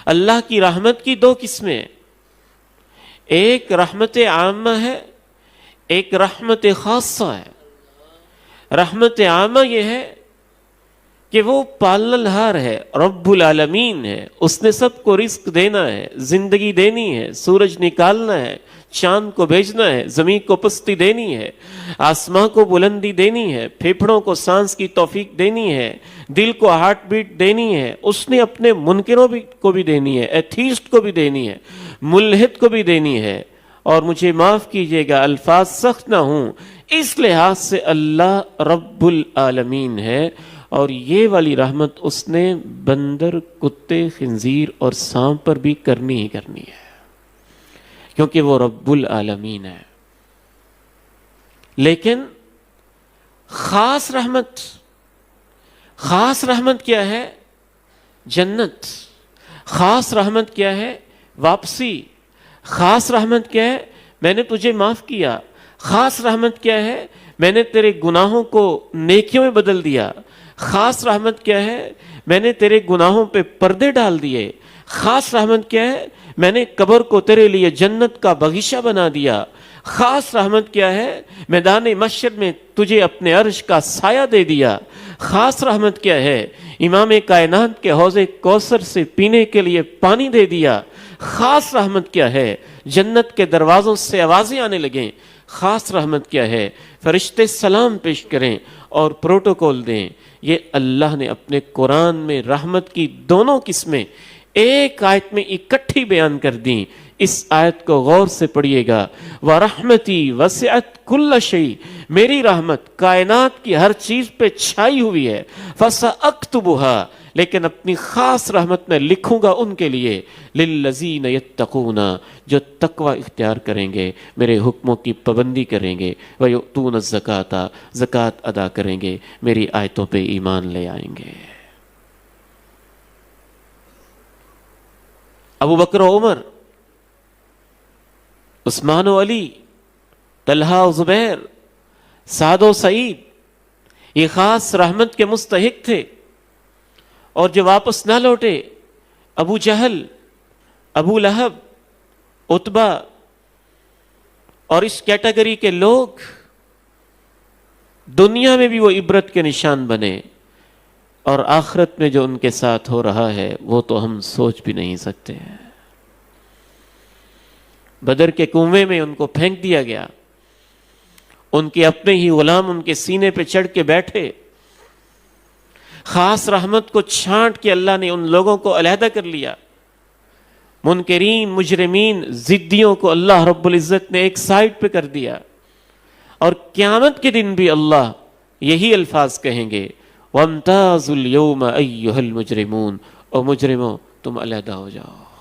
اللہ کی رحمت کی دو قسمیں، ایک رحمت عامہ ہے، ایک رحمت خاصہ ہے۔ رحمت عامہ یہ ہے کہ وہ پالنہار ہے، رب العالمین ہے، اس نے سب کو رزق دینا ہے، زندگی دینی ہے، سورج نکالنا ہے، چاند کو بھیجنا ہے، زمین کو پستی دینی ہے، آسمان کو بلندی دینی ہے، پھیپھڑوں کو سانس کی توفیق دینی ہے، دل کو ہارٹ بیٹ دینی ہے، اس نے اپنے منکروں کو بھی دینی ہے، ایتھیسٹ کو بھی دینی ہے، ملحد کو بھی دینی ہے۔ اور مجھے معاف کیجئے گا الفاظ سخت نہ ہوں، اس لحاظ سے اللہ رب العالمین ہے، اور یہ والی رحمت اس نے بندر، کتے، خنزیر اور سانپ پر بھی کرنی ہی کرنی ہے، کیونکہ وہ رب العالمین ہے۔ لیکن خاص رحمت کیا ہے؟ جنت۔ خاص رحمت کیا ہے؟ واپسی۔ خاص رحمت کیا ہے؟ میں نے تجھے معاف کیا۔ خاص رحمت کیا ہے؟ میں نے تیرے گناہوں کو نیکیوں میں بدل دیا۔ خاص رحمت کیا ہے؟ میں نے تیرے گناہوں پہ پردے ڈال دیے۔ خاص رحمت کیا ہے؟ میں نے قبر کو تیرے لیے جنت کا باغیچہ بنا دیا۔ خاص رحمت کیا ہے؟ میدان محشر میں تجھے اپنے عرش کا سایہ دے دیا۔ خاص رحمت کیا ہے؟ امام کائنات کے حوض کوثر سے پینے کے لیے پانی دے دیا۔ خاص رحمت کیا ہے؟ جنت کے دروازوں سے آوازیں آنے لگیں۔ خاص رحمت کیا ہے؟ فرشتے سلام پیش کریں اور پروٹوکول دیں۔ یہ اللہ نے اپنے قرآن میں رحمت کی دونوں قسمیں ایک آیت میں اکٹھی بیان کر دیں۔ اس آیت کو غور سے پڑھیے گا۔ وَرَحْمَتِي وَسِعَتْ كُلَّ شَيْءٍ، میری رحمت کائنات کی ہر چیز پہ چھائی ہوئی ہے۔ فَسَأَكْتُبُهَا، لیکن اپنی خاص رحمت میں لکھوں گا ان کے لیے، لِلَّذِينَ يَتَّقُونَ، جو تقوی اختیار کریں گے، میرے حکموں کی پابندی کریں گے، وَيُؤْتُونَ الزَّكَاةَ، زکوٰۃ ادا کریں گے، میری آیتوں پہ ایمان لے آئیں گے۔ ابو بکر و عمر، عثمان و علی، طلحہ و زبیر، سعد و سعید، یہ خاص رحمت کے مستحق تھے، اور جو واپس نہ لوٹے ابو جہل، ابو لہب، عتبہ اور اس کیٹیگری کے لوگ دنیا میں بھی وہ عبرت کے نشان بنے، اور آخرت میں جو ان کے ساتھ ہو رہا ہے وہ تو ہم سوچ بھی نہیں سکتے ہیں۔ بدر کے کنویں میں ان کو پھینک دیا گیا، ان کے اپنے ہی غلام ان کے سینے پہ چڑھ کے بیٹھے۔ خاص رحمت کو چھانٹ کے اللہ نے ان لوگوں کو علیحدہ کر لیا۔ منکرین، مجرمین، ضدیوں کو اللہ رب العزت نے ایک سائڈ پہ کر دیا، اور قیامت کے دن بھی اللہ یہی الفاظ کہیں گے، وَامْتَازُوا الْيَوْمَ أَيُّهَا الْمُجْرِمُونَ، او مجرموں تم علیحدہ ہو جاؤ۔